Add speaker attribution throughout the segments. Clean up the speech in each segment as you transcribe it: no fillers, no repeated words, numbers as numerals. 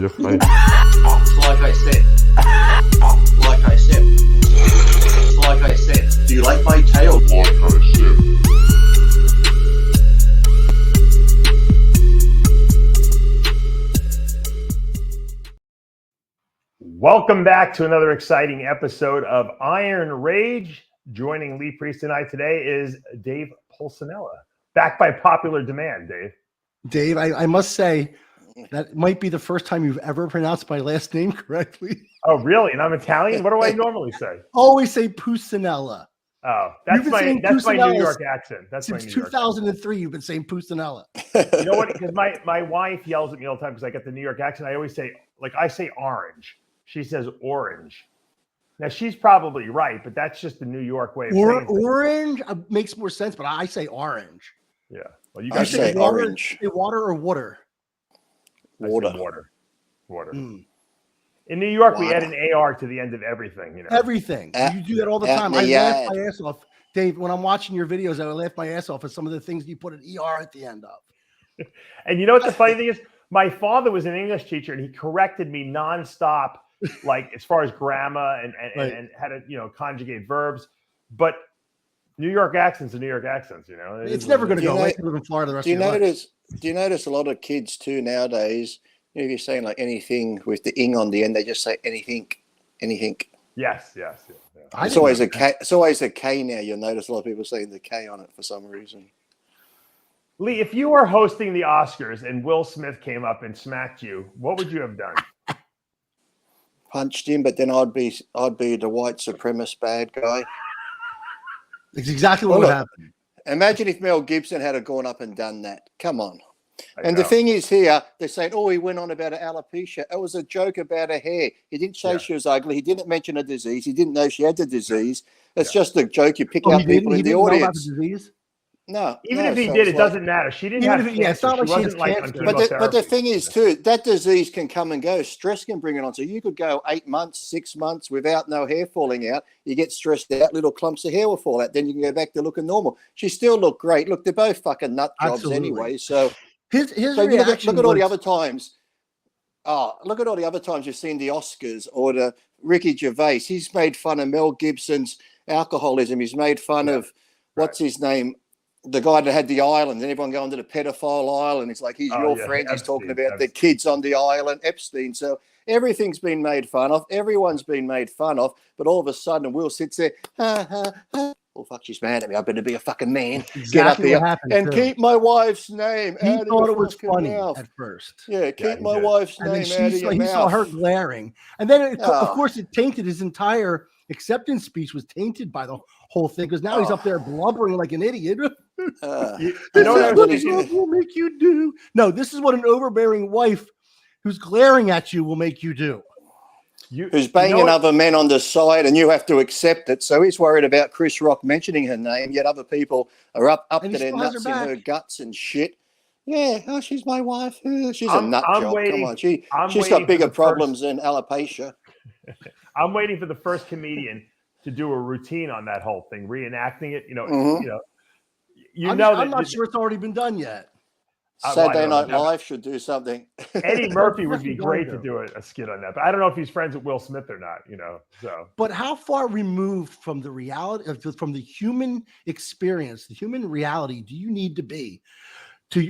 Speaker 1: funny.
Speaker 2: Like I said, do you like my tail?
Speaker 1: Like I said.
Speaker 3: Welcome back to another exciting episode of Iron Rage. Joining Lee Priest and I today is Dave Pulcinella. Back by popular demand, Dave.
Speaker 4: Dave, I must say, that might be the first time you've ever pronounced my last name correctly.
Speaker 3: Oh, really? And I'm Italian? What do I normally say?
Speaker 4: Always say Pulcinella.
Speaker 3: Oh, that's my New York accent. That's
Speaker 4: since
Speaker 3: my New York
Speaker 4: 2003, you've been saying Pulcinella.
Speaker 3: You know what? Because my wife yells at me all the time because I get the New York accent. I always say, I say orange. She says orange. Now, she's probably right, but that's just the New York way of saying it.
Speaker 4: Orange makes more sense, but I say orange.
Speaker 3: Yeah. Well, you
Speaker 5: I
Speaker 3: guys
Speaker 5: say
Speaker 4: water,
Speaker 5: orange.
Speaker 4: Water or water?
Speaker 3: Water.
Speaker 4: Mm.
Speaker 3: In New York, we add an AR to the end of everything. You know,
Speaker 4: Everything. You do that all the time. I laugh my ass off. Dave, when I'm watching your videos, I laugh my ass off at some of the things you put an ER at the end of.
Speaker 3: And you know what the funny thing is? My father was an English teacher, and he corrected me nonstop, like as far as grammar and how to conjugate verbs. But New York accents are New York accents. You know,
Speaker 4: it's never going to go away. Live in Florida the rest of your life.
Speaker 5: Do you notice a lot of kids too nowadays? If you're saying like anything with the ing on the end, they just say anything.
Speaker 3: Yes.
Speaker 5: It's always a K. It's always a K now. You'll notice a lot of people saying the K on it for some reason.
Speaker 3: Lee, if you were hosting the Oscars and Will Smith came up and smacked you, what would you have done?
Speaker 5: Punched him, but then I'd be the white supremacist bad guy.
Speaker 4: It's exactly what would happen.
Speaker 5: Imagine if Mel Gibson had gone up and done that. Come on. And the thing is here, they're saying, he went on about alopecia. It was a joke about her hair. He didn't say she was ugly. He didn't mention a disease. He didn't know she had the disease. It's just a joke. You pick out people in the audience.
Speaker 4: Know about the disease?
Speaker 5: No.
Speaker 3: Even if he did, it doesn't matter. She didn't have cancer.
Speaker 4: It's not like she
Speaker 3: wasn't
Speaker 4: has
Speaker 3: like
Speaker 4: cancer.
Speaker 5: But the thing is, too, that disease can come and go. Stress can bring it on. So you could go 8 months, 6 months without no hair falling out. You get stressed out, little clumps of hair will fall out. Then you can go back to looking normal. She still looked great. Look, they're both fucking nut jobs anyway. So
Speaker 4: his
Speaker 5: so look at all the other times. Look at all the other times you've seen the Oscars or the Ricky Gervais. He's made fun of Mel Gibson's alcoholism. He's made fun of what's his name, the guy that had the island, and everyone going to the pedophile island. It's like he's your friend. He's talking about the kids on the island, Epstein. So everything's been made fun of. Everyone's been made fun of. But all of a sudden, Will sits there, oh, fuck, she's mad at me. I better be a fucking man.
Speaker 4: Exactly.
Speaker 5: Get up here and keep my wife's name out of your mouth. He thought it was
Speaker 4: funny at first.
Speaker 5: Yeah, keep my wife's name out of your mouth.
Speaker 4: He saw her glaring. And then, of course, it tainted his entire acceptance speech was tainted by the whole thing because now he's up there blubbering like an idiot.
Speaker 3: You know what
Speaker 4: love will make you do. No, this is what an overbearing wife who's glaring at you will make you do.
Speaker 5: Who's banging other men on the side, and you have to accept it. So he's worried about Chris Rock mentioning her name, yet other people are up to their nuts in her guts and shit. Yeah, she's my wife. She's a nut job. Come on, she's got bigger problems than alopecia.
Speaker 3: I'm waiting for the first comedian to do a routine on that whole thing, reenacting it.
Speaker 4: I'm not sure it's already been done yet.
Speaker 5: Saturday Night Live should do something.
Speaker 3: Eddie Murphy would be great to do a skit on that, but I don't know if he's friends with Will Smith or not. So.
Speaker 4: But how far removed from the reality, from the human experience, the human reality, do you need to be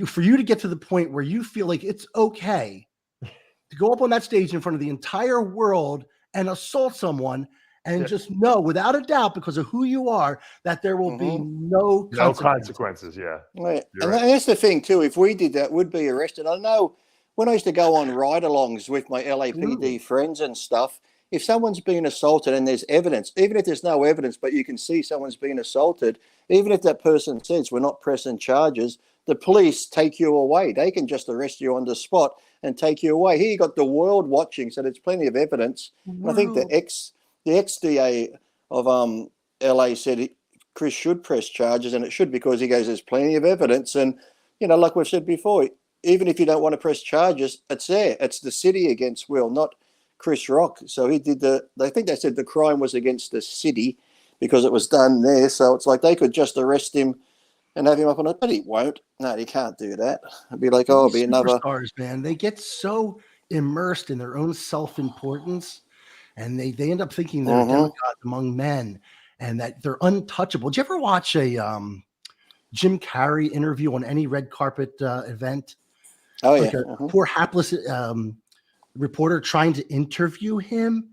Speaker 4: for you to get to the point where you feel like it's okay to go up on that stage in front of the entire world and assault someone? And just know, without a doubt, because of who you are, that there will be no
Speaker 3: consequences. Yeah.
Speaker 5: Right. And that's the thing, too. If we did that, we'd be arrested. I know when I used to go on ride-alongs with my LAPD friends and stuff, if someone's been assaulted and there's evidence, even if there's no evidence, but you can see someone's been assaulted, even if that person says we're not pressing charges, the police take you away. They can just arrest you on the spot and take you away. Here you got the world watching, so there's plenty of evidence. And I think the ex-DA of LA said Chris should press charges, and it should because he goes, there's plenty of evidence. And, like we've said before, even if you don't want to press charges, it's there. It's the city against Will, not Chris Rock. So he did I think they said the crime was against the city because it was done there. So it's like they could just arrest him and have him up on it, but he won't. No, he can't do that. It'd be like, it'll be another.
Speaker 4: Superstars, man. They get so immersed in their own self-importance, and they end up thinking they're demigods among men and that they're untouchable. Did you ever watch a Jim Carrey interview on any red carpet event?
Speaker 5: Oh,
Speaker 4: like
Speaker 5: yeah.
Speaker 4: a poor hapless reporter trying to interview him.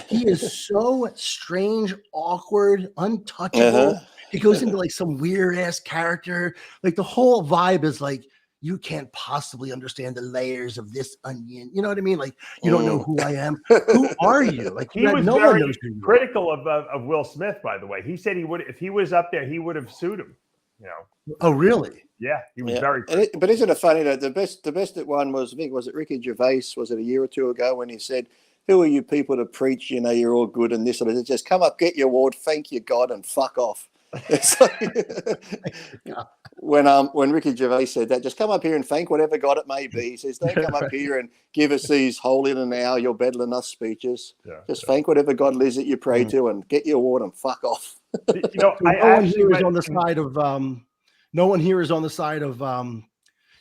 Speaker 4: He is so strange, awkward, untouchable. He goes into like some weird ass character. Like the whole vibe is like, you can't possibly understand the layers of this onion. You know what I mean? Like, you don't know who I am. Who are you? Like,
Speaker 3: he was
Speaker 4: no one
Speaker 3: very
Speaker 4: knows who you are.
Speaker 3: critical of Will Smith, by the way. He said he would, if he was up there, he would have sued him. You know?
Speaker 4: Oh, really?
Speaker 3: Yeah, he was very critical.
Speaker 5: But isn't it funny that the best that one was, I think, was it Ricky Gervais? Was it a year or two ago when he said, "Who are you people to preach? You know, you're all good and this and that. Just come up, get your award, thank you God, and fuck off." When Ricky Gervais said that, just come up here and thank whatever God it may be. He says, don't come up here and give us these holy and now you're better than us speeches. Just thank whatever God it is that you pray to and get your award and fuck off.
Speaker 3: You know,
Speaker 4: no one here is on the side of no one here is on the side of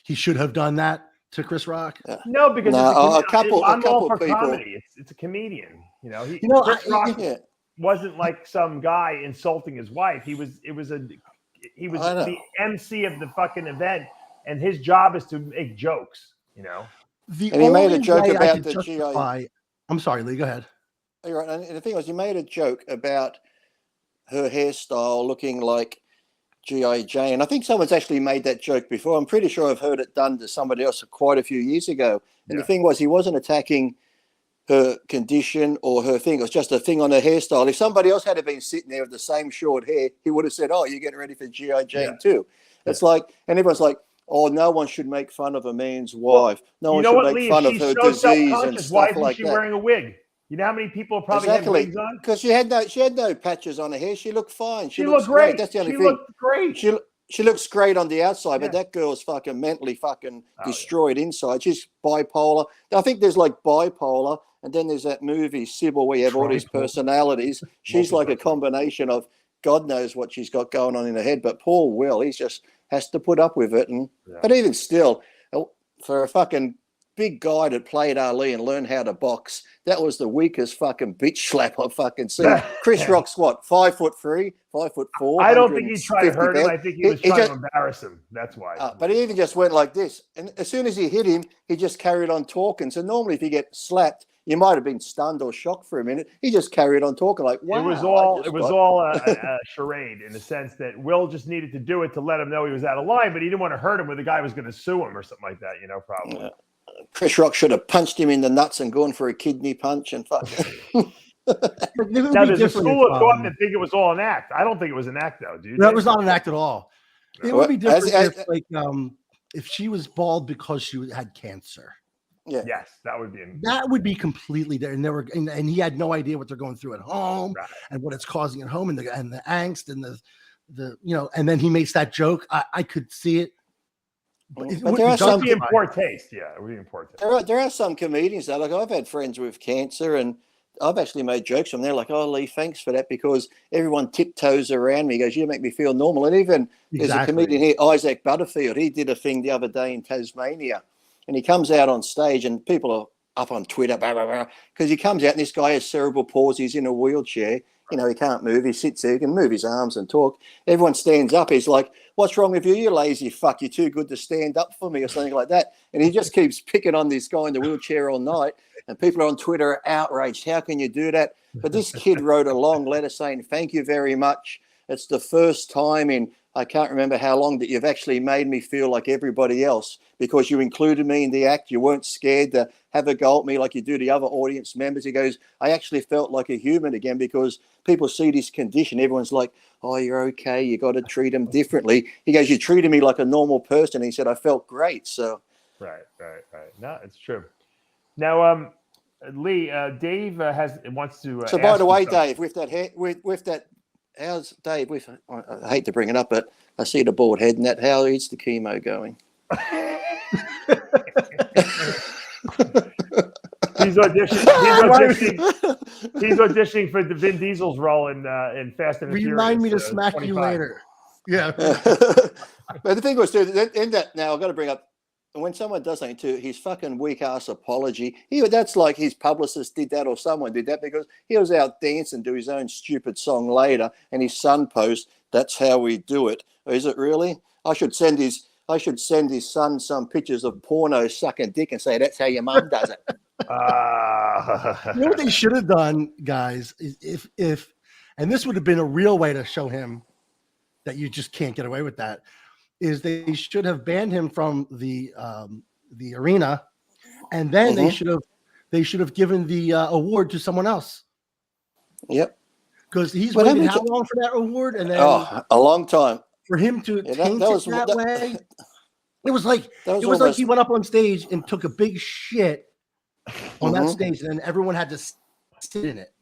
Speaker 4: he should have done that to Chris Rock.
Speaker 3: No, because
Speaker 5: a couple
Speaker 3: I'm all
Speaker 5: of
Speaker 3: for
Speaker 5: people.
Speaker 3: comedy. It's a comedian. You know, Chris Rock wasn't like some guy insulting his wife. He was the MC of the fucking event, and his job is to make jokes. You know,
Speaker 5: and he made a joke about the GI.
Speaker 4: I'm sorry, Lee. Go ahead.
Speaker 5: You're right. And the thing was, he made a joke about her hairstyle looking like G.I. Jane. I think someone's actually made that joke before. I'm pretty sure I've heard it done to somebody else quite a few years ago. And the thing was, he wasn't attacking her condition or her thing. It was just a thing on her hairstyle. If somebody else had been sitting there with the same short hair, he would have said, "Oh, you're getting ready for G.I. Jane too." It's like, and everyone's like, "Oh, no one should make fun of a man's wife. No one should make fun of her disease and stuff like that."
Speaker 3: Why isn't she wearing a wig? You know how many people probably had wigs on?
Speaker 5: Because she had no patches on her hair. She looked fine.
Speaker 3: She looked great.
Speaker 5: That's the only thing.
Speaker 3: Looked great.
Speaker 5: She looks great on the outside, but that girl's fucking mentally fucking destroyed inside. She's bipolar. I think there's like bipolar, and then there's that movie Sybil where you have all these personalities. She's like a combination of God knows what she's got going on in her head. But poor Will, he just has to put up with it. And but even still, for a fucking big guy that played Ali and learned how to box, that was the weakest fucking bitch slap I've fucking seen. Chris Rock's what, 5'3", 5'4"?
Speaker 3: I don't think he tried to hurt him. I think he was trying to embarrass him. That's why.
Speaker 5: But he even just went like this. And as soon as he hit him, he just carried on talking. So normally if you get slapped, you might have been stunned or shocked for a minute. He just carried on talking like, wow.
Speaker 3: It was all a charade in the sense that Will just needed to do it to let him know he was out of line, but he didn't want to hurt him where the guy was going to sue him or something like that, you know, probably.
Speaker 5: Yeah. Chris Rock should have punched him in the nuts and gone for a kidney punch and fuck.
Speaker 3: Now, there's a school of thought that think it was all an act. I don't think it was an act, though, dude.
Speaker 4: No, it was not an act at all. It would be different if she was bald because she had cancer.
Speaker 5: Yeah.
Speaker 3: Yes, that would be
Speaker 4: completely different. And he had no idea what they're going through at home and what it's causing at home and the angst and the you know. And then he makes that joke. I could see it.
Speaker 5: But there are some
Speaker 3: in poor taste. Yeah, it would be in poor taste.
Speaker 5: There are some comedians that, like, I've had friends with cancer and I've actually made jokes from there, like, "Oh, Lee, thanks for that," because everyone tiptoes around me. He goes, "You make me feel normal." And even there's a comedian here, Isaac Butterfield. He did a thing the other day in Tasmania, and he comes out on stage, and people are up on Twitter, because he comes out and this guy has cerebral palsy. He's in a wheelchair. You know, he can't move. He sits there, he can move his arms and talk. Everyone stands up. He's like, "What's wrong with you, you lazy fuck? You're too good to stand up for me," or something like that. And he just keeps picking on this guy in the wheelchair all night. And people on Twitter are outraged. How can you do that? But this kid wrote a long letter saying, "Thank you very much. It's the first time in I can't remember how long that you've actually made me feel like everybody else because you included me in the act. You weren't scared to have a go at me like you do the other audience members." He goes, "I actually felt like a human again because people see this condition. Everyone's like, 'Oh, you're okay. You got to treat them differently.'" He goes, "You treated me like a normal person." He said, "I felt great." So,
Speaker 3: right. No, it's true. Now, Lee, Dave wants to.
Speaker 5: So, by the way, Dave, with that. How's Dave? I hate to bring it up, but I see the bald head and that. How is the chemo going?
Speaker 3: He's auditioning for the Vin Diesel's role in Fast and the Furious.
Speaker 4: Remind me to smack you later. Yeah.
Speaker 5: But the thing was, too, in that now I've got to bring up when someone does something to his fucking weak ass apology, that's like his publicist did that or someone did that because he was out dancing to his own stupid song later, and his son posts, "That's how we do it." Is it really? I should send his son some pictures of porno sucking dick and say, "That's how your mum does it."
Speaker 4: You know what they should have done, guys, is if and this would have been a real way to show him that you just can't get away with that, is they should have banned him from the arena, and then they should have given the award to someone else.
Speaker 5: Yep.
Speaker 4: Because he's waited how long for that award, and then
Speaker 5: a long time
Speaker 4: for him to taint it that way. It was like he went up on stage and took a big shit on that stage, and then everyone had to sit in it.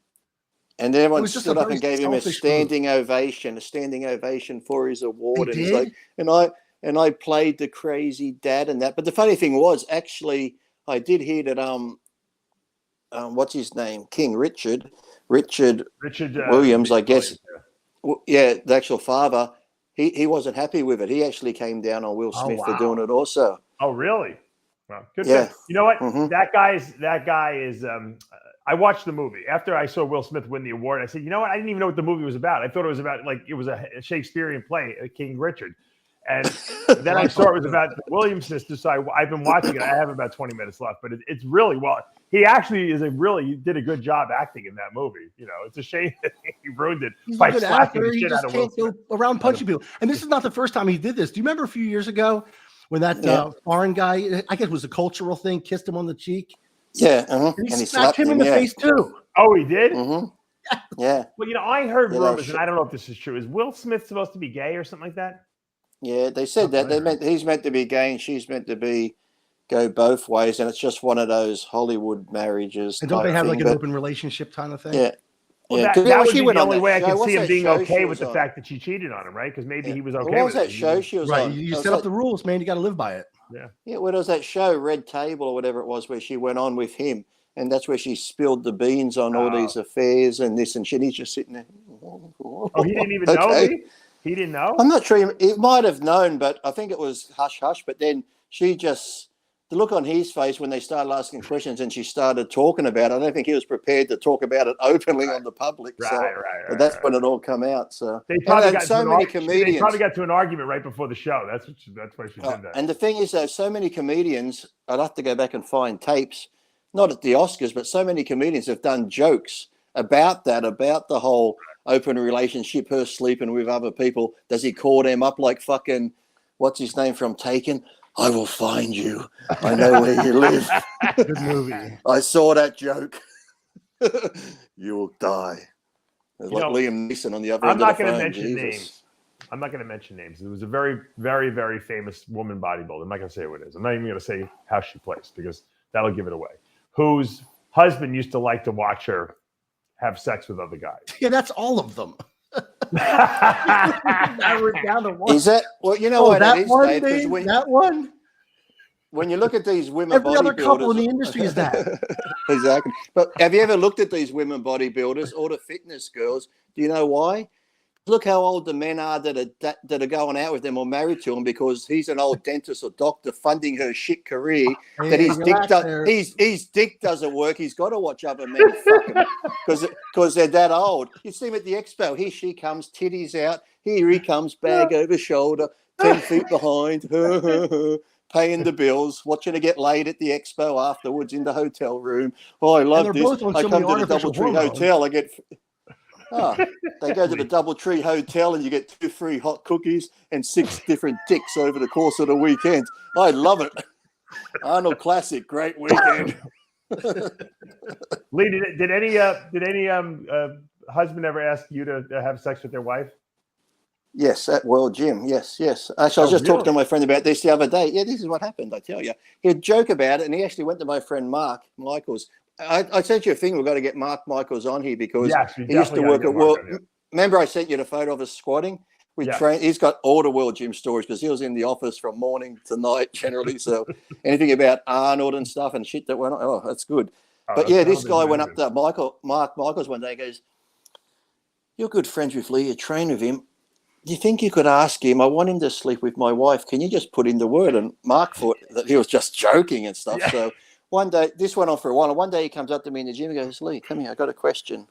Speaker 5: And then everyone stood up and gave him a standing ovation for his award. And, like, and I played the crazy dad and that. But the funny thing was, actually, I did hear that what's his name? King Richard Williams, I guess. Yeah, the actual father. He wasn't happy with it. He actually came down on Will Smith for doing it also.
Speaker 3: Oh, really? Well, good. Yeah. You know what? That guy is. I watched the movie after I saw Will Smith win the award. I said, you know what? I didn't even know what the movie was about. I thought it was about it was a Shakespearean play, King Richard. And then I saw it was about the Williams sisters. So I've been watching it. I have about 20 minutes left, but it's really well. He actually he did a good job acting in that movie. You know, it's a shame that he ruined it by slapping the shit out of Will Smith.
Speaker 4: Go around punching people. And this is not the first time he did this. Do you remember a few years ago when that foreign guy, I guess it was a cultural thing, kissed him on the cheek?
Speaker 5: Yeah.
Speaker 4: And he slapped him in the face too.
Speaker 3: Oh, he did?
Speaker 5: Yeah.
Speaker 3: Well, you know, I heard rumors, and I don't know if this is true. Is Will Smith supposed to be gay or something like that?
Speaker 5: Yeah, they said that. He's meant to be gay and she's meant to go both ways, and it's just one of those Hollywood marriages.
Speaker 4: And don't they have like an open relationship kind of thing?
Speaker 5: Yeah.
Speaker 3: Well, that would be the only way I could see him being okay with the fact that she cheated on him, right? Because maybe he was okay
Speaker 5: what
Speaker 3: with
Speaker 5: was that show she was on?
Speaker 4: You set up the rules, man. You got to live by it.
Speaker 3: Yeah.
Speaker 5: Yeah, what was that show, Red Table or whatever it was, where she went on with him, and that's where she spilled the beans on all these affairs and this and shit. He's just sitting there.
Speaker 3: Oh, he didn't even know me? He didn't know?
Speaker 5: I'm not sure. He might have known, but I think it was hush-hush. But then the look on his face when they started asking questions and she started talking about it, I don't think he was prepared to talk about it openly on the public. Right. But that's when it all come out. So
Speaker 3: they probably got
Speaker 5: so many comedians.
Speaker 3: They probably got to an argument right before the show. That's why she did that. And
Speaker 5: the thing is, though, so many comedians, I'd have to go back and find tapes, not at the Oscars, but so many comedians have done jokes about the whole open relationship, her sleeping with other people. Does he call them up like fucking, what's his name from Taken? I will find you. I know where you live.
Speaker 4: Good movie.
Speaker 5: I saw that joke. You will die. There's like Liam Neeson on the other end of the phone.
Speaker 3: I'm not going to mention names. I'm not going to mention names. It was a very, very, very famous woman bodybuilder. I'm not going to say who it is. I'm not even going to say how she placed because that'll give it away. Whose husband used to like to watch her have sex with other guys.
Speaker 4: Yeah, that's all of them. Narrow it down to one.
Speaker 5: Is that what you know? What
Speaker 4: that
Speaker 5: is,
Speaker 4: one?
Speaker 5: Dave,
Speaker 4: that one.
Speaker 5: When you look at these women,
Speaker 4: every other couple in the industry is that.
Speaker 5: Exactly. But have you ever looked at these women bodybuilders or the fitness girls? Do you know why? Look how old the men are that are going out with them or married to them because he's an old dentist or doctor funding her shit career. That his dick doesn't work. He's got to watch other men because they're that old. You see him at the expo. Here she comes, titties out. Here he comes, bag over shoulder, 10 feet behind, paying the bills, watching her get laid at the expo afterwards in the hotel room. Oh, I love this. I come to the DoubleTree Hotel. I get. They go to the DoubleTree Hotel and you get 2 free hot cookies and 6 different dicks over the course of the weekend. I love it. Arnold Classic, great weekend.
Speaker 3: Lee, did any husband ever ask you to have sex with their wife?
Speaker 5: Yes, at World Gym. Yes. Actually, I was just talking to my friend about this the other day. Yeah, this is what happened, I tell you. He'd joke about it, and he actually went to my friend Mark Michaels. I sent you a thing. We've got to get Mark Michaels on here because he used to work at World. Remember, I sent you the photo of us squatting. He's got all the World Gym stories because he was in the office from morning to night generally. So anything about Arnold and stuff and shit that went on. Oh, that's good. But yeah, this guy went up to Mark Michaels one day and goes, "You're good friends with Lee. You train with him. Do you think you could ask him, I want him to sleep with my wife. Can you just put in the word? And Mark thought that he was just joking and stuff.
Speaker 3: Yeah.
Speaker 5: So one day, this went on for a while. And one day he comes up to me in the gym and goes, Lee, come here. I got a question.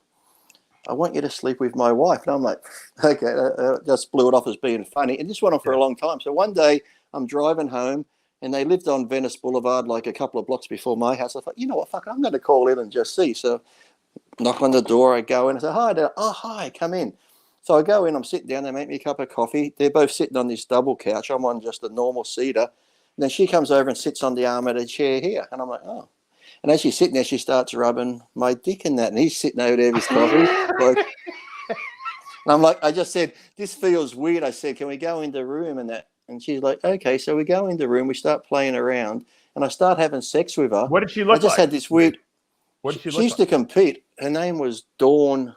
Speaker 5: I want you to sleep with my wife. And I'm like, okay, just blew it off as being funny. And this went on for a long time. So one day I'm driving home and they lived on Venice Boulevard, like a couple of blocks before my house. I thought, you know what, fuck, I'm going to call in and just see. So knock on the door, I go in, I say, hi, Dad. Oh, hi, come in. So I go in, I'm sitting down, they make me a cup of coffee. They're both sitting on this double couch. I'm on just a normal cedar. And then she comes over and sits on the arm of the chair here. And I'm like, oh. And as she's sitting there, she starts rubbing my dick in that. And he's sitting over there with his coffee. Like, and I'm like, I just said, this feels weird. I said, can we go in the room and that? And she's like, okay. So we go in the room, we start playing around, and I start having sex with her.
Speaker 3: What did she look like?
Speaker 5: I just had this weird.
Speaker 3: What did she look
Speaker 5: She used
Speaker 3: like?
Speaker 5: to compete. Her name was Dawn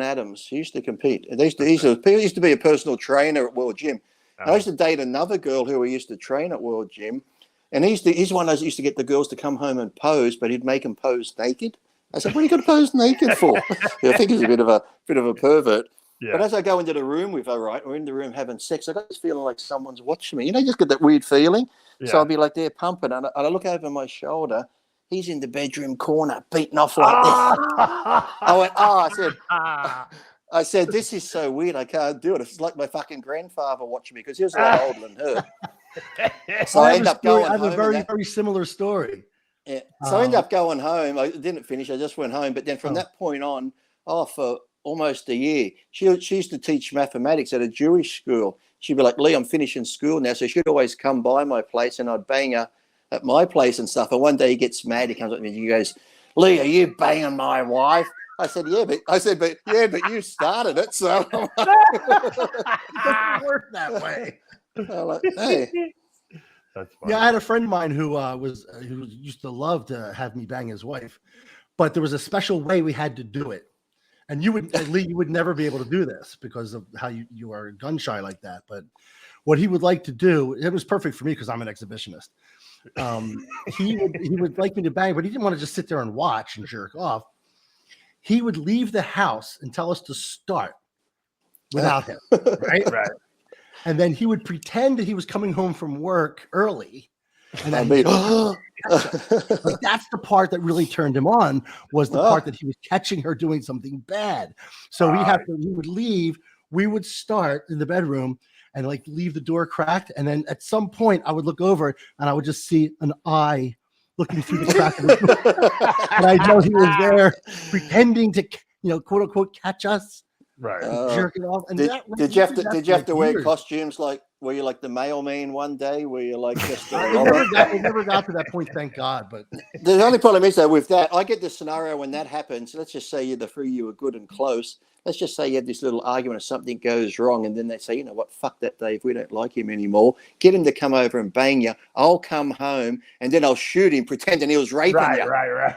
Speaker 5: Adams. She used to compete. He used to be a personal trainer at World Gym. I used to date another girl who I used to train at World Gym. And he's one of those that used to get the girls to come home and pose, but he'd make them pose naked. I said, what are you going to pose naked for? I think he's a bit of a pervert. Yeah. But as I go into the room with her, right, we're in the room having sex, I got this feeling like someone's watching me. You know, you just get that weird feeling. Yeah. So I'll be like there pumping, and I look over my shoulder. He's in the bedroom corner, beating off like this. I went, I said, this is so weird. I can't do it. It's like my fucking grandfather watching me because he was a lot older than her. So I end up going home.
Speaker 4: I have a very similar story.
Speaker 5: Yeah. So I ended up going home. I didn't finish. I just went home. But then from that point on, for almost a year, she used to teach mathematics at a Jewish school. She'd be like, Lee, I'm finishing school now. So she'd always come by my place and I'd bang her at my place and stuff. And one day he gets mad. He comes up to me and he goes, Lee, are you banging my wife? I said, yeah, but you started it. So it
Speaker 4: doesn't work that way.
Speaker 5: I'm like, hey.
Speaker 3: That's funny.
Speaker 4: Yeah, I had a friend of mine who used to love to have me bang his wife, but there was a special way we had to do it. And Lee, you would never be able to do this because of how you are gun shy like that. But what he would like to do, it was perfect for me because I'm an exhibitionist. He would like me to bang, but he didn't want to just sit there and watch and jerk off. He would leave the house and tell us to start without him, right?
Speaker 3: Right.
Speaker 4: And then he would pretend that he was coming home from work early. And then like that's the part that really turned him on, was the part that he was catching her doing something bad. So he would leave, we would start in the bedroom and like leave the door cracked. And then at some point I would look over and I would just see an eye looking through the crack of the door. And I know he was there pretending to, quote unquote, catch us.
Speaker 3: Right.
Speaker 4: Jerking off. And
Speaker 5: did you have to wear costumes like, were you like the mailman one day? Were you like just
Speaker 4: we never got to that point, thank God. But
Speaker 5: the only problem is that with that, I get the scenario when that happens. Let's just say the three of you are good and close. Let's just say you had this little argument or something goes wrong, and then they say, you know what, fuck that Dave, we don't like him anymore. Get him to come over and bang you. I'll come home and then I'll shoot him pretending he was raping you.
Speaker 3: Right.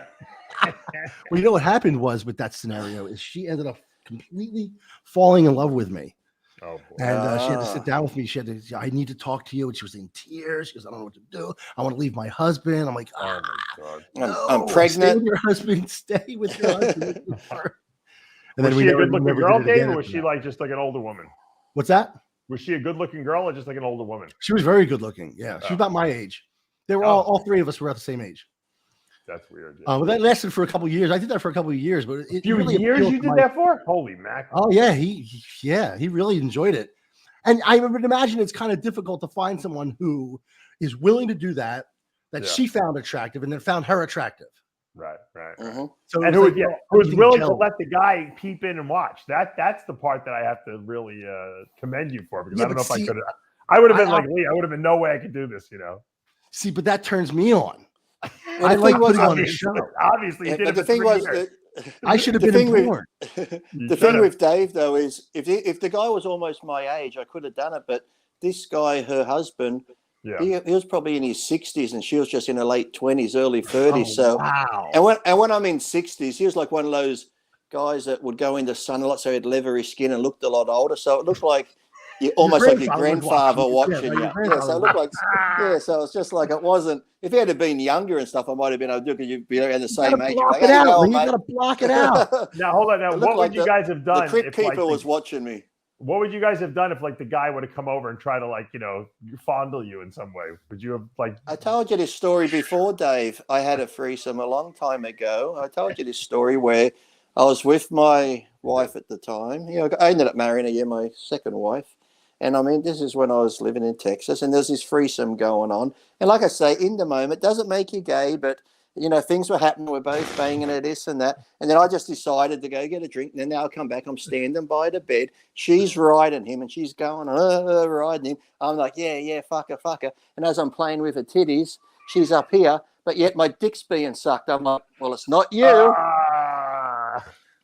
Speaker 4: Well, you know what happened was with that scenario is she ended up completely falling in love with me.
Speaker 3: Oh, boy.
Speaker 4: And she had to sit down with me. She had to, I need to talk to you. And she was in tears. She goes, I don't know what to do. I want to leave my husband. I'm like,
Speaker 3: oh my God.
Speaker 5: No, I'm pregnant.
Speaker 4: Stay with your husband. Stay with your husband. And
Speaker 3: was she a good-looking girl, Dave, or was she like just like an older woman?
Speaker 4: What's that?
Speaker 3: Was she a good-looking girl or just like an older woman?
Speaker 4: She was very good looking. Yeah, she was about my age. They were all three of us were at the same age.
Speaker 3: That's weird. Yeah.
Speaker 4: Well, that lasted for a couple of years. I did that for a couple of years, but
Speaker 3: a few really years you did that for? Holy mackerel!
Speaker 4: Oh yeah, he really enjoyed it. And I would imagine it's kind of difficult to find someone who is willing to do that she found attractive and then found her attractive.
Speaker 3: Right.
Speaker 5: Mm-hmm.
Speaker 4: So
Speaker 3: and who was willing to let the guy peep in and watch. That's the part that I have to really commend you for, because I don't know if I could. I would have been like Lee. I would have been no way I could do this.
Speaker 4: See, but that turns me on.
Speaker 5: Well,
Speaker 4: I like putting on a show.
Speaker 3: Obviously,
Speaker 5: but the thing was,
Speaker 4: I should have been informed.
Speaker 5: The thing with Dave though is, if the guy was almost my age, I could have done it. But this guy, her husband. Yeah. He was probably in his 60s and she was just in her late 20s, early 30s.
Speaker 4: Wow.
Speaker 5: And when I'm in 60s, he was like one of those guys that would go in the sun a lot, so he had leathery skin and looked a lot older. So it looked like almost like your grandfather watching you. Yeah, so it looked like so it's just like it wasn't. If he had been younger and stuff, I might have been able to do it because you'd be around the same age.
Speaker 4: You gotta block it out.
Speaker 3: Now hold on. Now, what would you guys have done?
Speaker 5: The crypt keeper was watching me.
Speaker 3: What would you guys have done if like the guy would have come over and try to like, fondle you in some way? Would you have like?
Speaker 5: I told you this story before, Dave. I had a threesome a long time ago. I told you this story where I was with my wife at the time. I ended up marrying her, my second wife. And I mean, this is when I was living in Texas, and there's this threesome going on. And like I say, in the moment, doesn't make you gay, but things were happening. We're both banging at this and that. And then I just decided to go get a drink. And then I'll come back. I'm standing by the bed. She's riding him and she's going, riding him. I'm like, yeah, fuck her. And as I'm playing with her titties, she's up here, but yet my dick's being sucked. I'm like, well, it's not you.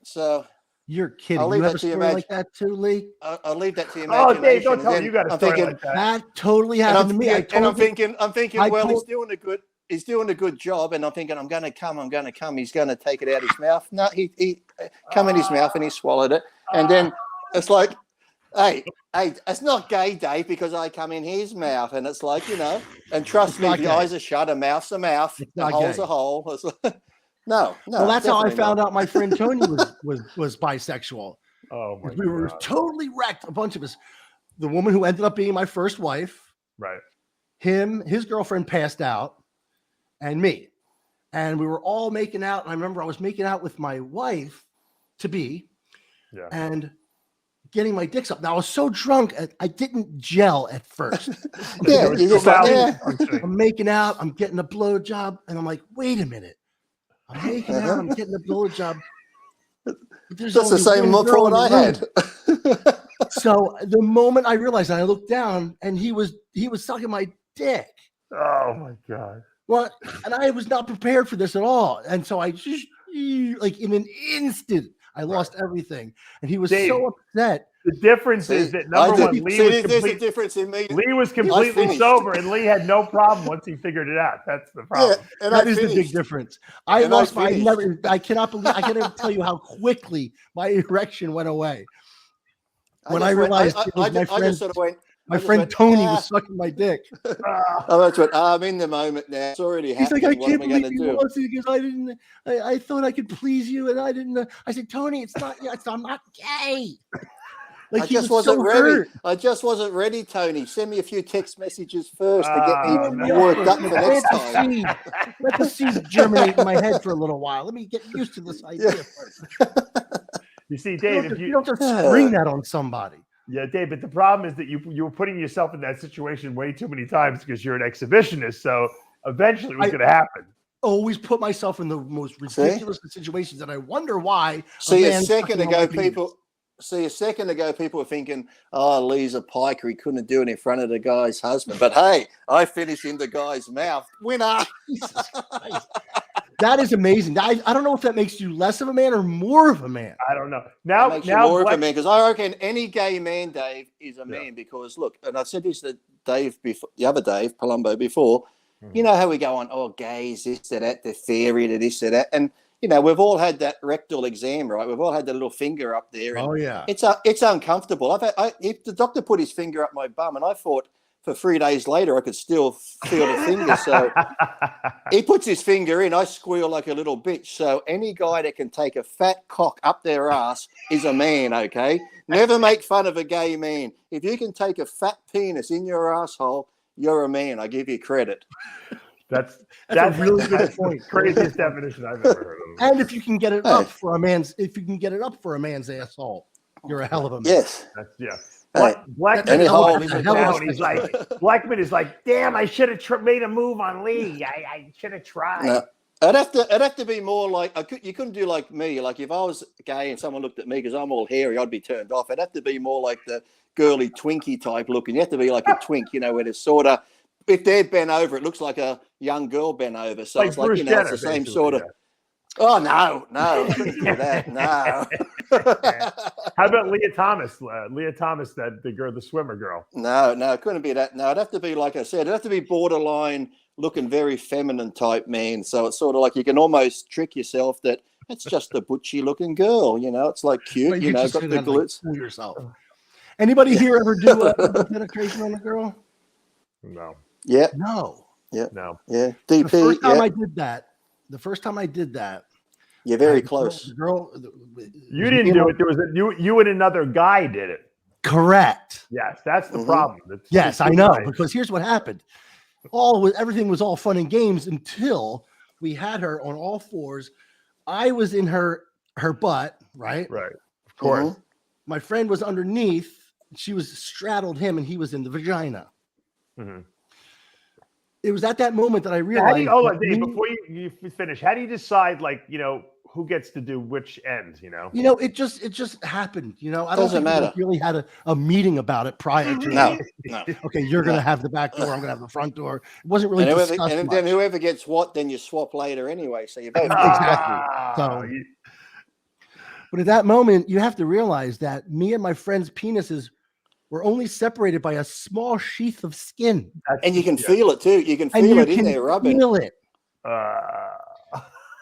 Speaker 5: So
Speaker 4: you're kidding.
Speaker 5: I'll leave
Speaker 4: you have
Speaker 5: that
Speaker 4: a
Speaker 5: to your
Speaker 4: story like that too, Lee?
Speaker 5: I'll leave that to your imagination.
Speaker 3: Oh, Dave, don't tell me you got a story like that.
Speaker 4: That totally happened to me.
Speaker 5: I'm thinking, well, he's doing a good job, and I'm thinking, I'm going to come. He's going to take it out his mouth. No, he come in his mouth and he swallowed it. And then it's like, hey, it's not gay, Dave, because I come in his mouth. And it's like, and trust me, the eyes are shut, a mouth's a mouth, the hole's a hole. It's like, no.
Speaker 4: Well, that's how I found out my friend Tony was bisexual.
Speaker 3: Oh my God.
Speaker 4: We were totally wrecked, a bunch of us. The woman who ended up being my first wife,
Speaker 3: right?
Speaker 4: His girlfriend passed out, and me, and we were all making out. And I remember I was making out with my wife to be, and getting my dicks up. Now I was so drunk, I didn't gel at first. I'm making out, I'm getting a blowjob, and I'm like, wait a minute. I'm making out, I'm getting a blowjob.
Speaker 5: That's the same thought I had.
Speaker 4: So the moment I realized, I looked down, and he was sucking my dick.
Speaker 3: Oh my God.
Speaker 4: Well, and I was not prepared for this at all. And so I just, like in an instant, I lost everything. And he was so upset.
Speaker 3: The difference is that number one,
Speaker 5: there's a difference in me.
Speaker 3: Lee was completely sober, and Lee had no problem once he figured it out. That's the problem.
Speaker 4: Yeah, and that is the big difference. I cannot believe, I can't even tell you how quickly my erection went away. When I realized my friend Tony was sucking my dick.
Speaker 5: That's what I'm in the moment now. It's already happening.
Speaker 4: He's like, I can't believe you lost it because I thought I could please you, and I didn't. I said, Tony, it's not. I'm not gay.
Speaker 5: Like I just wasn't ready. I just wasn't ready, Tony. Send me a few text messages first to get me worked up for next time.
Speaker 4: Let the seeds germinate in my head for a little while. Let me get used to this idea first.
Speaker 3: You see, Dave,
Speaker 4: if you don't just spring that on somebody.
Speaker 3: Yeah, Dave, but the problem is that you were putting yourself in that situation way too many times because you're an exhibitionist. So eventually it was going to happen.
Speaker 4: Always put myself in the most ridiculous situations, and I wonder why.
Speaker 5: See, a second ago, people were thinking, "Oh, Lee's a piker. He couldn't do it in front of the guy's husband." But hey, I finished in the guy's mouth. Winner.
Speaker 4: Jesus Christ. That is amazing. I don't know if that makes you less of a man or more of a man.
Speaker 3: I don't know. Now,
Speaker 5: makes you more of a man, because I reckon any gay man, Dave, is a man. Because look, and I said this to Dave before, the other Dave Palumbo before. You know how we go on, oh, gays, this, that, the theory, to this, that, and we've all had that rectal exam, right? We've all had the little finger up there. And it's uncomfortable. If the doctor put his finger up my bum, and I thought for 3 days later I could still feel the finger. So he puts his finger in, I squeal like a little bitch. So any guy that can take a fat cock up their ass is a man, okay? Never make fun of a gay man. If you can take a fat penis in your asshole, you're a man. I give you credit.
Speaker 3: That's a really good point. Craziest definition I've ever heard of.
Speaker 4: And if you can get it up for a man's, asshole, you're a hell of a man.
Speaker 5: Yes.
Speaker 3: Blackman is like, damn, I should have made a move on Lee. I should have tried.
Speaker 5: No. It'd have to be more like you couldn't do like me. Like if I was gay and someone looked at me because I'm all hairy, I'd be turned off. It'd have to be more like the girly Twinkie type look, and you have to be like a twink, where there's sort of, if they're bent over, it looks like a young girl bent over. So it's like Bruce Jenner, it's the same sort of. Yeah. Oh no, I couldn't do that. No.
Speaker 3: How about Leah Thomas? Leah Thomas, the swimmer girl.
Speaker 5: No, it couldn't be that. No, it'd have to be, like I said, it'd have to be borderline looking very feminine type man. So it's sort of like you can almost trick yourself that it's just a butchy looking girl. It's like cute. Got the glutes.
Speaker 4: Fool yourself. Anybody here ever do penetration on a girl?
Speaker 3: No.
Speaker 5: Yeah.
Speaker 4: No.
Speaker 5: Yeah.
Speaker 3: No.
Speaker 5: Yeah. DP.
Speaker 4: The first time I did that.
Speaker 5: You're very close.
Speaker 4: The girl.
Speaker 3: You didn't do it. There was you and another guy did it.
Speaker 4: Correct.
Speaker 3: Yes, that's the problem. It's
Speaker 4: Yes,
Speaker 3: too
Speaker 4: I know,
Speaker 3: nice.
Speaker 4: because here's what happened. Everything was all fun and games until we had her on all fours. I was in her butt, right?
Speaker 3: Right. Of course.
Speaker 4: My friend was underneath. She was straddled him, and he was in the vagina. It was at that moment that I realized.
Speaker 3: Hold on, Dave, before you finish, how do you decide, like, who gets to do which end,
Speaker 4: It just happened. I don't
Speaker 5: Doesn't
Speaker 4: think
Speaker 5: matter.
Speaker 4: we really had a meeting about it prior to.
Speaker 5: No.
Speaker 4: Okay, you're gonna have the back door. I'm gonna have the front door. It wasn't really
Speaker 5: And
Speaker 4: discussed
Speaker 5: then
Speaker 4: much.
Speaker 5: whoever gets what, then you swap later anyway. So you both
Speaker 4: Exactly. But at that moment, you have to realize that me and my friend's penises were only separated by a small sheath of skin.
Speaker 5: And you can feel it too. You can feel it in there rubbing.
Speaker 4: Feel it.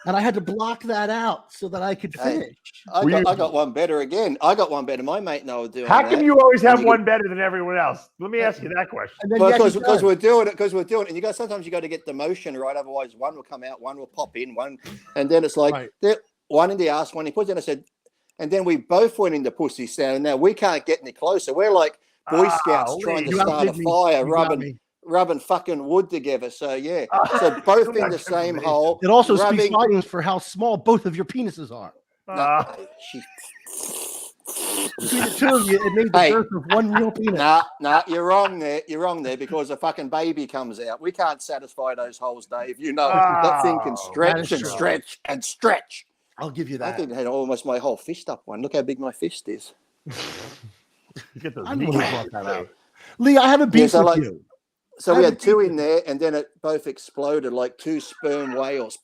Speaker 4: And I had to block that out so that I could finish.
Speaker 5: I got one better again. I got one better. My mate and I were doing
Speaker 3: How
Speaker 5: that.
Speaker 3: come you always have one better than everyone else? Let me ask you that question.
Speaker 5: Because we're doing it. And sometimes you got to get the motion right. Otherwise, one will come out, one will pop in, and then it's like one in the ass, one he puts in. I said, and then we both went into pussy stand. And now we can't get any closer. We're like Boy Scouts trying to start a fire, rubbing fucking wood together. So yeah, so both in the same hole.
Speaker 4: It also speaks volumes for how small both of your penises are. Between the two of you, it made the birth of one real penis.
Speaker 5: Nah, you're wrong there. You're wrong there because a fucking baby comes out. We can't satisfy those holes, Dave. That thing can stretch and stretch and stretch.
Speaker 4: I'll give you that.
Speaker 5: I think I had almost my whole fist up one. Look how big my fist is.
Speaker 3: Get those
Speaker 4: I'm the one who brought that out. Lee, I have a beef with you.
Speaker 5: So we had two in there, and then it both exploded like two sperm whales.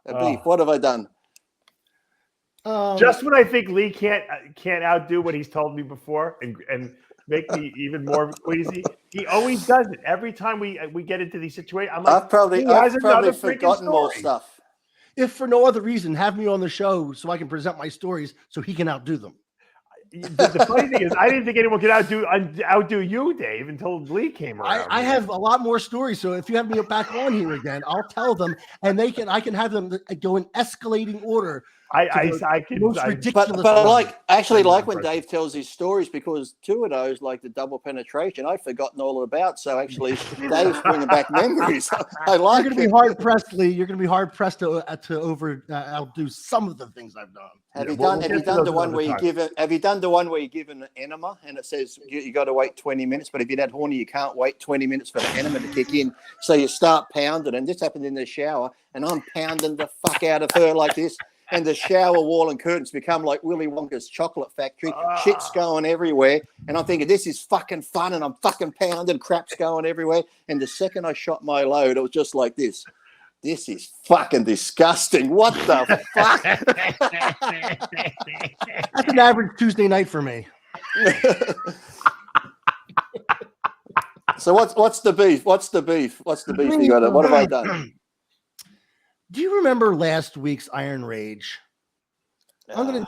Speaker 5: A beef. What have I done?
Speaker 3: Just when I think Lee can't outdo what he's told me before and make me even more queasy, he always does it. Every time we get into these situations, I'm like,
Speaker 5: I've probably forgotten more stuff.
Speaker 4: If for no other reason, have me on the show so I can present my stories so he can outdo them.
Speaker 3: The funny thing is, I didn't think anyone could outdo you, Dave, until Lee came around.
Speaker 4: I have a lot more stories, so if you have me back on here again, I'll tell them, and I can have them go in escalating order.
Speaker 3: I can.
Speaker 4: Most ridiculous.
Speaker 5: But I like when Dave tells his stories, because two of those, like the double penetration, I've forgotten all about. So actually, Dave's bringing back memories. I like.
Speaker 4: You're going to be hard pressed, Lee. You're going to be hard pressed to outdo some of the things I've done.
Speaker 5: Have you done the one where you give an enema and it says you got to wait 20 minutes, but if you're that horny, you can't wait 20 minutes for the enema to kick in. So you start pounding, and this happened in the shower, and I'm pounding the fuck out of her like this, and the shower wall and curtains become like Willy Wonka's chocolate factory. Shit's going everywhere, and I'm thinking this is fucking fun, and I'm fucking pounding, crap's going everywhere. And the second I shot my load, it was just like this. This is fucking disgusting. What the fuck?
Speaker 4: That's an average Tuesday night for me.
Speaker 5: So what's the beef? What's the beef you got? What have I done?
Speaker 4: Do you remember last week's Iron Rage?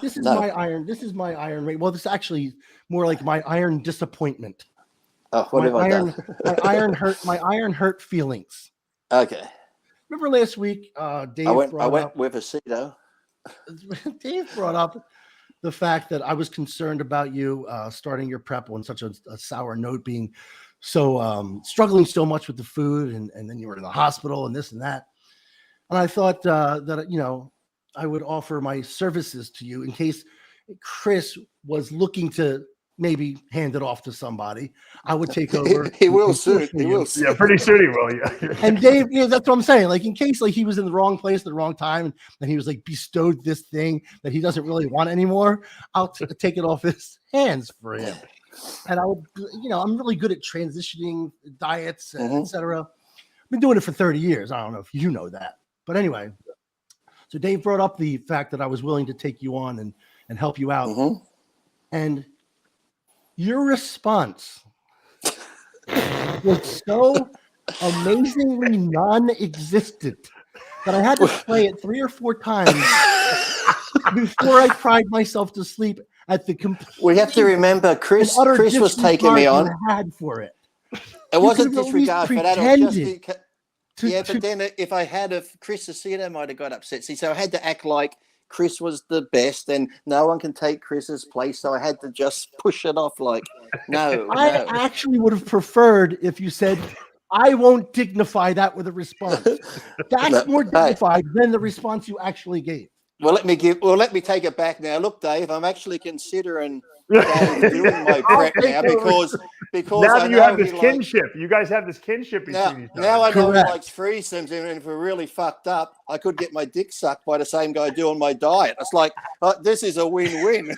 Speaker 4: This is my Iron Rage. Well, this is actually more like my Iron Disappointment.
Speaker 5: Oh, what have I done?
Speaker 4: My Iron Hurt feelings.
Speaker 5: Okay.
Speaker 4: Remember last week, Dave
Speaker 5: I went with a Cedo.
Speaker 4: Dave brought up the fact that I was concerned about you starting your prep on such a sour note, being so struggling so much with the food, and then you were in the hospital and this and that. And I thought that I would offer my services to you in case Chris was looking to maybe hand it off to somebody. I would take over.
Speaker 5: He will soon. He will soon.
Speaker 3: Yeah, pretty soon he will. Yeah.
Speaker 4: And Dave, that's what I'm saying. Like in case he was in the wrong place at the wrong time, and he was like bestowed this thing that he doesn't really want anymore, I'll take it off his hands for him. And I would, I'm really good at transitioning diets, and etc. I've been doing it for 30 years. I don't know if you know that, but anyway. So Dave brought up the fact that I was willing to take you on and help you out, and your response was so amazingly non-existent that I had to play it 3 or 4 times before I cried myself to sleep at the complete.
Speaker 5: We have to remember, Chris was taking me on.
Speaker 4: Had for it.
Speaker 5: It wasn't disregard for that. It was just but then if I had Chris Aceto might have got upset. See, so I had to act like Chris was the best and no one can take Chris's place. So I had to just push it off like, no.
Speaker 4: I actually would have preferred if you said, I won't dignify that with a response. That's more dignified than the response you actually gave.
Speaker 5: Well, let me take it back now. Look, Dave, I'm actually considering doing my prep now because
Speaker 3: now that you have this kinship, you guys have this kinship between each other.
Speaker 5: Now I know he likes threesomes, and if we're really fucked up, I could get my dick sucked by the same guy doing my diet. It's like, this is a win-win.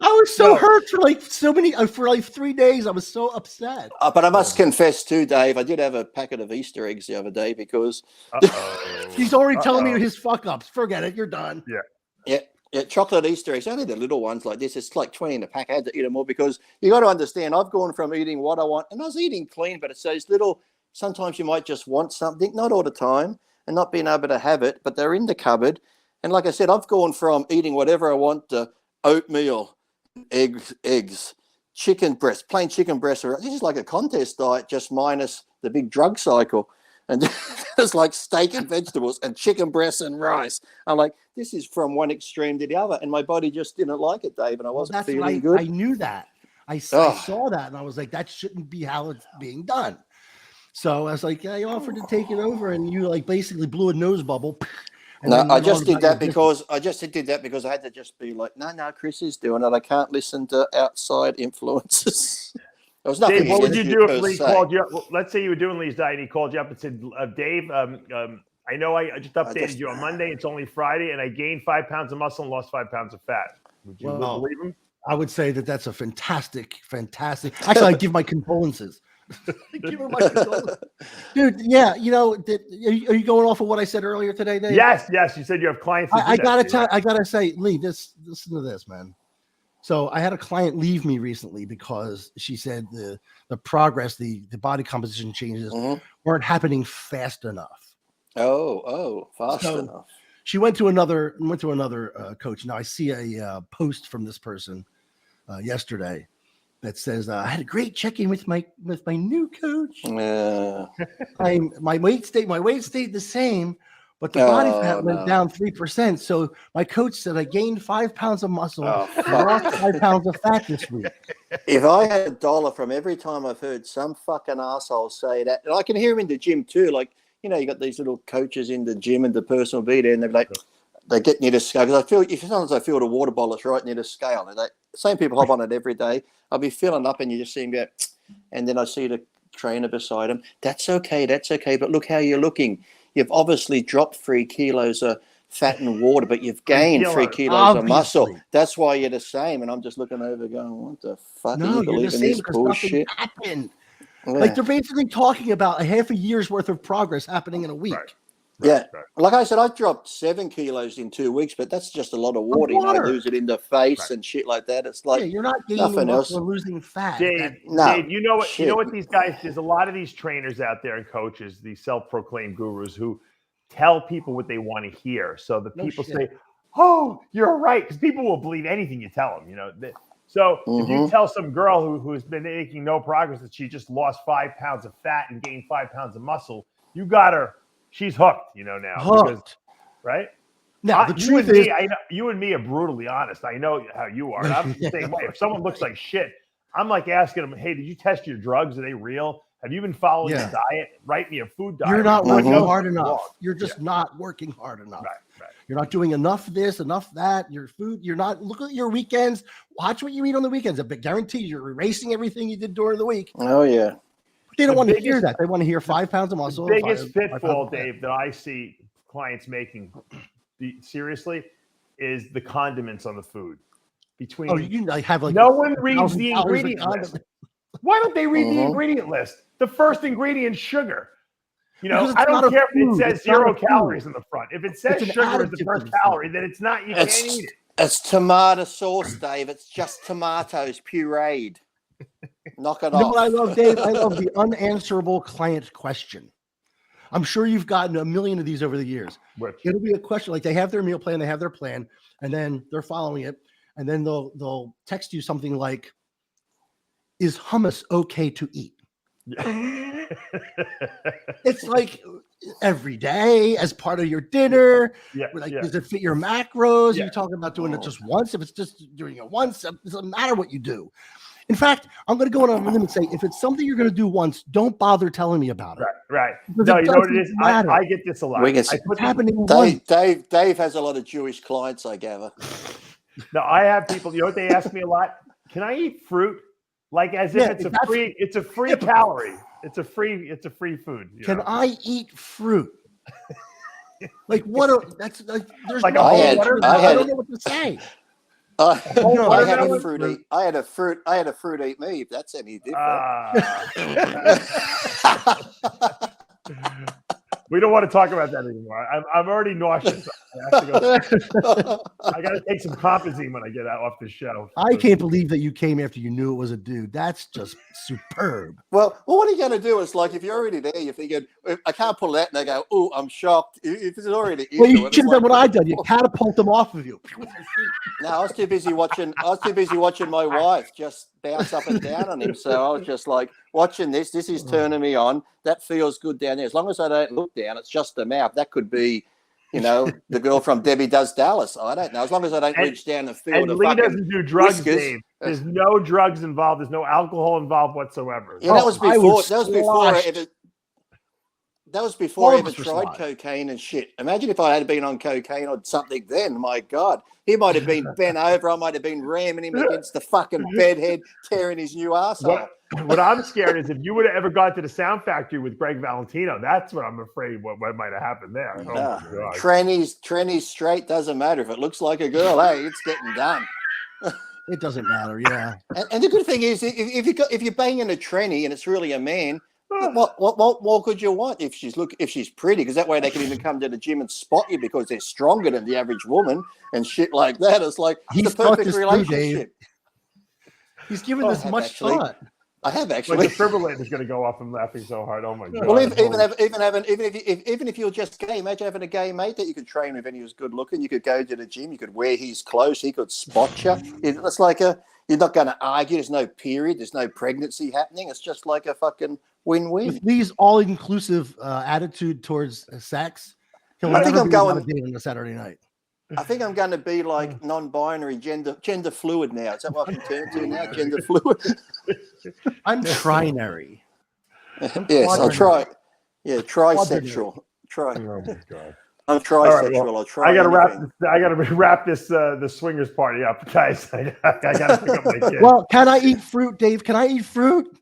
Speaker 4: I was so hurt for like 3 days. I was so upset.
Speaker 5: But I must confess too, Dave, I did have a packet of Easter eggs the other day because
Speaker 4: he's already telling me his fuck ups. Forget it. You're done.
Speaker 5: Yeah, chocolate Easter eggs. Only the little ones like this. It's like 20 in a pack. I had to eat them all because you got to understand, I've gone from eating what I want, and I was eating clean, but it's those little, sometimes you might just want something, not all the time, and not being able to have it, but they're in the cupboard. And like I said, I've gone from eating whatever I want to oatmeal, eggs, chicken breast, plain chicken breast. This is like a contest diet, just minus the big drug cycle. And it's like steak and vegetables and chicken breasts and rice. I'm like, this is from one extreme to the other. And my body just didn't like it, Dave. And I wasn't feeling good.
Speaker 4: I knew that. I saw that. And I was like, that shouldn't be how it's being done. So I was like, I offered to take it over. And you like basically blew a nose bubble.
Speaker 5: No, I just did that because I had to just be like, no, Chris is doing it. I can't listen to outside influences. There was nothing.
Speaker 3: Dave, what would you do if Lee called you up? Well, let's say you were doing Lee's diet and he called you up and said, Dave, I know I just updated you on Monday. It's only Friday, and I gained 5 pounds of muscle and lost 5 pounds of fat. Would you believe him?
Speaker 4: I would say that's a fantastic. Actually, I give my condolences. Give him my condolences. Dude, yeah, you know, are you going off of what I said earlier today, Dave?
Speaker 3: Yes. You said you have clients.
Speaker 4: I gotta say, Lee, listen to this, man. So I had a client leave me recently because she said the progress, the body composition changes weren't happening fast enough.
Speaker 5: Fast enough.
Speaker 4: She went to another coach. Now I see a post from this person yesterday that says, I had a great check-in with my new coach. My weight stayed the same, but the body fat went down 3%. So my coach said I gained 5 pounds of muscle and lost 5 pounds of fat this week.
Speaker 5: If I had $1 from every time I've heard some fucking asshole say that, and I can hear him in the gym too, like, you know, you got these little coaches in the gym and the personal be there, and they're like, they get near the scale. Because sometimes I feel the water bottle is right near the scale. And same people hop on it every day. I'll be filling up and you just see him go, and then I see the trainer beside him. That's okay. But look how you're looking. You've obviously dropped 3 kilos of fat and water, but you've gained 3 kilos of muscle. That's why you're the same. And I'm just looking over going, what the fuck?
Speaker 4: No, you're the same because nothing happened. Yeah. Like they're basically talking about a half a year's worth of progress happening in a week.
Speaker 5: Right. Like I said, I dropped 7 kilos in 2 weeks, but that's just a lot of water. You know, I lose it in the face and shit like that. It's like
Speaker 4: you're not gaining muscle or losing fat.
Speaker 3: Dave, you know what? You know what these guys? There's a lot of these trainers out there and coaches, these self-proclaimed gurus who tell people what they want to hear. So the people say, "Oh, you're right," because people will believe anything you tell them. You know. So if you tell some girl who's been making no progress that she just lost 5 pounds of fat and gained 5 pounds of muscle, you got her. She's hooked, you know, now. Because, right?
Speaker 4: Now, the truth is,
Speaker 3: I know, you and me are brutally honest. I know how you are. And I'm the same way. If someone looks like shit, I'm like asking them, hey, did you test your drugs? Are they real? Have you been following your diet? Write me a food diet.
Speaker 4: You're not working hard enough. You're just not working hard enough.
Speaker 3: Right.
Speaker 4: You're not doing enough of this, enough that. Your food, you're not, look at your weekends. Watch what you eat on the weekends. I guarantee you're erasing everything you did during the week.
Speaker 5: Oh, yeah.
Speaker 4: They don't want to hear that. They want to hear 5 pounds of muscle.
Speaker 3: The biggest pitfall, Dave, that I see clients making, seriously, is the condiments on the food.
Speaker 4: No
Speaker 3: one reads the ingredient list. Why don't they read the ingredient list? The first ingredient, sugar. You know, I don't care if it says 0 calories in the front. If it says sugar is the first calorie, then it's not. You can't eat it.
Speaker 5: It's tomato sauce, Dave. It's just tomatoes pureed. Knock it off.
Speaker 4: You know what I love, Dave? I love the unanswerable client question. I'm sure you've gotten a million of these over the years. It'll be a question like they have their meal plan, they have their plan, and then they're following it, and then they'll text you something like, "Is hummus okay to eat?" It's like every day as part of your dinner.
Speaker 3: Yeah,
Speaker 4: Like,
Speaker 3: yeah.
Speaker 4: does it fit your macros?
Speaker 3: Yeah.
Speaker 4: You're talking about doing it just once. If it's just doing it once, it doesn't matter what you do. In fact, I'm going to go on a limb and say, if it's something you're going to do once, don't bother telling me about it.
Speaker 3: Right.
Speaker 4: Because
Speaker 3: No,
Speaker 4: it
Speaker 3: you know what it
Speaker 4: doesn't
Speaker 3: is?
Speaker 4: matter.
Speaker 3: I get this a lot.
Speaker 5: We can
Speaker 3: I
Speaker 5: see-
Speaker 3: put
Speaker 4: It's happening once.
Speaker 5: Dave has a lot of Jewish clients, I gather.
Speaker 3: No, I have people, you know what they ask me a lot? Can I eat fruit? Like as if it's a free calorie. It's a free food.
Speaker 4: Can I eat fruit? Like that's like there's
Speaker 3: Like
Speaker 4: no
Speaker 3: a whole
Speaker 4: I don't know what to say.
Speaker 5: I had a
Speaker 4: watermelon
Speaker 5: fruit
Speaker 4: fruit.
Speaker 5: eat. I had a fruit eat me. If that's any different.
Speaker 3: We don't want to talk about that anymore. I'm already nauseous. I got to take some Compazine when I get out off the show.
Speaker 4: I can't believe that you came after you knew it was a dude. That's just superb.
Speaker 5: Well, what are you going to do? Is like if you're already there, you're thinking, I can't pull that, and they go, "Oh, I'm shocked." If it's already,
Speaker 4: Well, you should have done what I done. You catapult them off of you.
Speaker 5: No, I was too busy watching my wife just bounce up and down on him. So I was just like watching this. This is turning me on. That feels good down there. As long as I don't look down, it's just the mouth. That could be, the girl from Debbie Does Dallas. I don't know. As long as I don't reach down and feel the
Speaker 3: Lee
Speaker 5: fucking
Speaker 3: doesn't do drugs,
Speaker 5: whiskers.
Speaker 3: Dave. There's no drugs involved. There's no alcohol involved whatsoever.
Speaker 5: Yeah, that was before. That was before I ever tried
Speaker 4: sloshed.
Speaker 5: cocaine and shit. Imagine if I had been on cocaine or something then. My God, he might have been bent over. I might have been ramming him against the fucking bedhead, tearing his new arsehole.
Speaker 3: What I'm scared is if you would have ever gone to the Sound Factory with Greg Valentino, that's what I'm afraid what might have happened there. Oh my God.
Speaker 5: Trannies straight doesn't matter. If it looks like a girl, hey, it's getting done.
Speaker 4: It doesn't matter. Yeah.
Speaker 5: And the good thing is, if you're banging a tranny and it's really a man, what more could you want if she's pretty? Because that way they can even come to the gym and spot you because they're stronger than the average woman and shit like that. It's like the perfect relationship.
Speaker 4: He's given this much thought.
Speaker 5: I have
Speaker 3: Like
Speaker 5: actually.
Speaker 3: the defibrillator's going to go off. I'm laughing so hard. Oh my God.
Speaker 5: Well, even if you're just gay, imagine having a gay mate that you could train with and he was good looking. You could go to the gym. You could wear his clothes. He could spot you. It's like you're not going to argue. There's no period. There's no pregnancy happening. It's just like a fucking win-win.
Speaker 4: With Lee's all-inclusive attitude towards sex, he'll
Speaker 5: I think
Speaker 4: never
Speaker 5: I'm
Speaker 4: be
Speaker 5: going-
Speaker 4: on a date on a Saturday night.
Speaker 5: I think I'm going to be like non-binary, gender fluid now. Is that what I can turn to now? Gender fluid.
Speaker 4: I'm trinary.
Speaker 5: Yes, I'll try. Yeah, trisexual.
Speaker 3: Oh my God.
Speaker 5: I'm trisexual.
Speaker 3: Right, well,
Speaker 5: I'll try.
Speaker 3: I got to
Speaker 5: anything.
Speaker 3: wrap this the swingers party up, guys. I got to pick up my kids.
Speaker 4: Well, can I eat fruit, Dave? Can I eat fruit?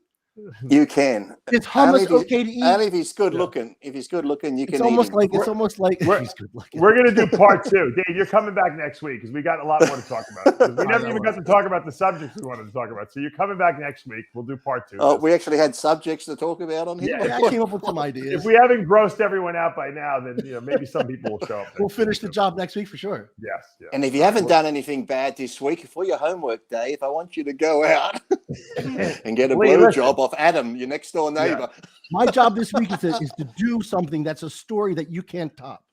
Speaker 5: You can.
Speaker 4: Is hummus okay to eat?
Speaker 5: Only if he's good looking. If he's good looking, you can
Speaker 4: It's
Speaker 5: eat
Speaker 4: almost
Speaker 5: him.
Speaker 4: like he's good looking.
Speaker 3: We're going to do part 2. Dave, you're coming back next week because we got a lot more to talk about. 'Cause we never even got to talk about the subjects we wanted to talk about. So you're coming back next week. We'll do part 2.
Speaker 5: Oh, we actually had subjects to talk about on here.
Speaker 4: Yeah, I came up with some ideas.
Speaker 3: If we haven't grossed everyone out by now, then maybe some people will show up.
Speaker 4: We'll finish the job next week for sure.
Speaker 3: Yes.
Speaker 5: And if you haven't done anything bad this week, for your homework, Dave, I want you to go out and get a
Speaker 3: Lee,
Speaker 5: blowjob off Adam, your next door neighbor.
Speaker 4: My job this week is to do something that's a story that you can't top.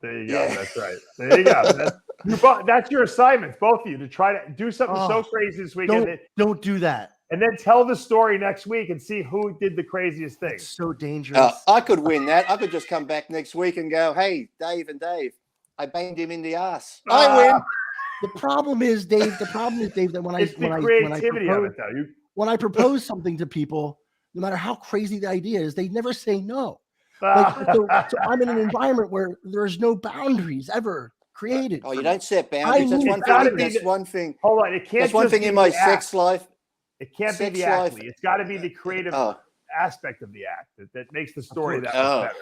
Speaker 3: There you go. Yeah. That's right. There you go. That's your assignments, both of you, to try to do something so crazy this week.
Speaker 4: Don't do that.
Speaker 3: And then tell the story next week and see who did the craziest thing.
Speaker 4: It's so dangerous.
Speaker 5: I could win that. I could just come back next week and go, hey, Dave, I banged him in the ass. I win.
Speaker 4: The problem is, Dave, that when I propose something to people, no matter how crazy the idea is, they never say no. So I'm in an environment where there's no boundaries ever created.
Speaker 5: Oh, you don't set boundaries. That's one thing.
Speaker 3: Hold on, it can't.
Speaker 5: That's one thing in my sex life.
Speaker 3: It can't be the act. It's got to be the creative aspect of the act that makes the story that much better.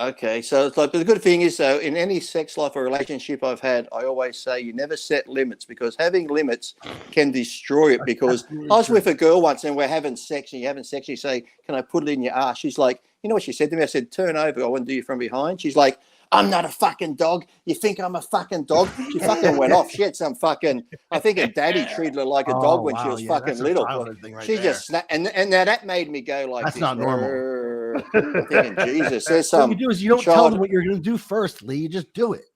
Speaker 5: Okay, so it's like the good thing is though, in any sex life or relationship I've had, I always say you never set limits because having limits can destroy it. Because I was with a girl once and we're having sex and you're having sex, you say, "Can I put it in your ass?" She's like, you know what she said to me? I said, "Turn over, I want to do you from behind." She's like, "I'm not a fucking dog. You think I'm a fucking dog?" She fucking went off. She had some fucking, I think her daddy treated her like a dog when she was fucking little. She just snapped, and now that made me go like,
Speaker 4: that's not normal.
Speaker 5: Thinking, Jesus, there's some.
Speaker 4: What you do is you don't tell them what you're going to do first, Lee. You just do it.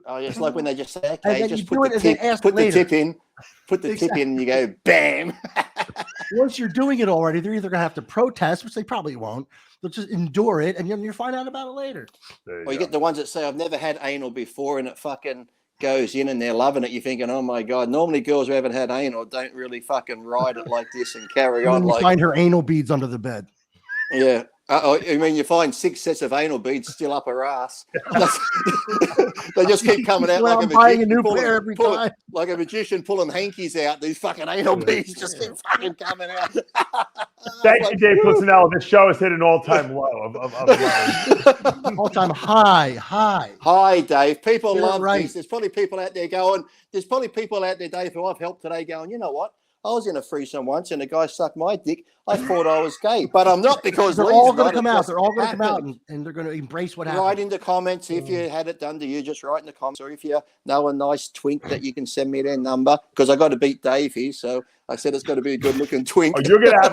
Speaker 5: Oh, it's like when they just say, "Okay, just put the tip in, and you go, bam."
Speaker 4: once you're doing it already, they're either gonna have to protest, which they probably won't. They'll just endure it, and you find out about it later.
Speaker 5: Or you get the ones that say, "I've never had anal before," and it fucking goes in, and they're loving it. You're thinking, "Oh my god!" Normally, girls who haven't had anal don't really fucking ride it like this and carry
Speaker 4: And
Speaker 5: on.
Speaker 4: then you
Speaker 5: Like,
Speaker 4: find her anal beads under the bed.
Speaker 5: yeah. I mean, you find 6 sets of anal beads still up her ass. They just keep coming out like
Speaker 4: I'm buying a new pair every time.
Speaker 5: like a magician pulling hankies out. These fucking anal beads just keep fucking coming out.
Speaker 3: Thank you, Dave Pulcinella. This show has hit an all-time low of lows.
Speaker 4: All-time high.
Speaker 5: Hi, Dave. People
Speaker 4: You're
Speaker 5: love
Speaker 4: right.
Speaker 5: this. There's probably people out there going, Dave, who I've helped today going, you know what? I was in a threesome once and a guy sucked my dick. I thought I was gay, but I'm not because
Speaker 4: They're
Speaker 5: Lee's
Speaker 4: all going
Speaker 5: not.
Speaker 4: to come
Speaker 5: It
Speaker 4: out.
Speaker 5: just
Speaker 4: They're all going to come out,
Speaker 5: happened.
Speaker 4: and they're going to embrace what happened.
Speaker 5: Write in the comments if you had it done to you. Just write in the comments, or if you know a nice twink that you can send me their number, because I got to beat Dave here. So I said it's got to be a good-looking twink.
Speaker 3: Oh, you're gonna have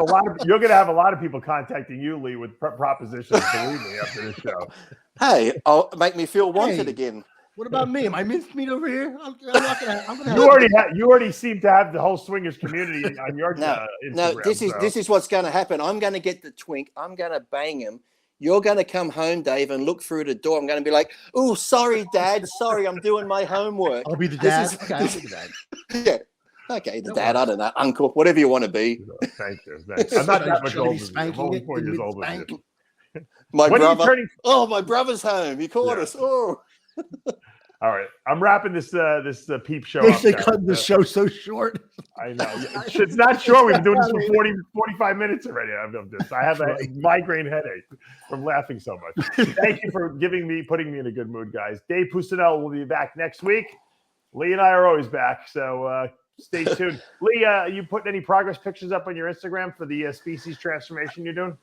Speaker 3: a lot of people contacting you, Lee, with propositions. Believe me, after this show.
Speaker 5: Hey, make me feel wanted again.
Speaker 4: What about me? Am I mincemeat over here? I'm not gonna. I'm gonna.
Speaker 3: You already seem to have the whole swingers community on your
Speaker 5: No,
Speaker 3: Instagram.
Speaker 5: this is what's going to happen. I'm going to get the twink. I'm going to bang him. You're going to come home, Dave, and look through the door. I'm going to be like, "Oh, sorry, Dad. Sorry, I'm doing my homework."
Speaker 4: I'll be the dad. Okay, I'll be the dad.
Speaker 5: Yeah. Okay, the dad. I don't know, uncle, whatever you want to be.
Speaker 3: Thank you. I'm not that much
Speaker 4: Should I be
Speaker 3: older. I'm only 4 years older than you.
Speaker 5: My
Speaker 3: When are you
Speaker 5: brother.
Speaker 3: turning?
Speaker 5: Oh, my brother's home. He caught us. Oh.
Speaker 3: All right, I'm wrapping this peep show
Speaker 4: They
Speaker 3: up.
Speaker 4: say
Speaker 3: guys.
Speaker 4: cut the show so short.
Speaker 3: I know. It's not short. We've been doing this for 45 minutes already. Of this. I have a migraine headache from laughing so much. Thank you for putting me in a good mood, guys. Dave Pulcinella will be back next week. Lee and I are always back, so stay tuned. Lee, you putting any progress pictures up on your Instagram for the species transformation you're doing?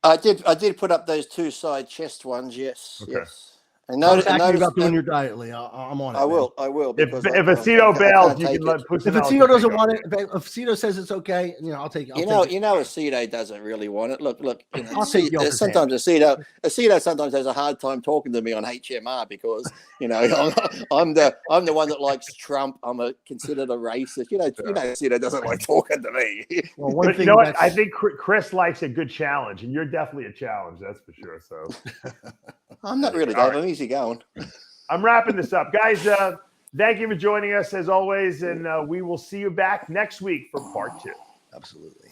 Speaker 5: I did put up those 2 side chest ones. Yes.
Speaker 3: Okay.
Speaker 5: Yes.
Speaker 4: Contact me about doing your diet, Lee. I'm on it.
Speaker 5: I will.
Speaker 3: If
Speaker 5: Because
Speaker 3: Aceto bails, you
Speaker 5: take
Speaker 3: can let
Speaker 5: it.
Speaker 3: Pulcinella.
Speaker 4: If Aceto doesn't want it, if Aceto says it's okay, I'll take it.
Speaker 5: You know, Aceto doesn't really want it. Look.
Speaker 4: I'll take Yelp
Speaker 5: Sometimes Aceto sometimes has a hard time talking to me on HMR because I'm the one that likes Trump. I'm considered a racist. Aceto doesn't like talking to me.
Speaker 4: Well, one
Speaker 3: But
Speaker 4: thing
Speaker 3: you know what? I think Chris likes a good challenge, and you're definitely a challenge. That's for sure. So
Speaker 5: I'm not really, Dave.
Speaker 3: All right.
Speaker 5: I'm easy going.
Speaker 3: I'm wrapping this up, guys. Thank you for joining us as always, and we will see you back next week for part 2.
Speaker 4: Absolutely.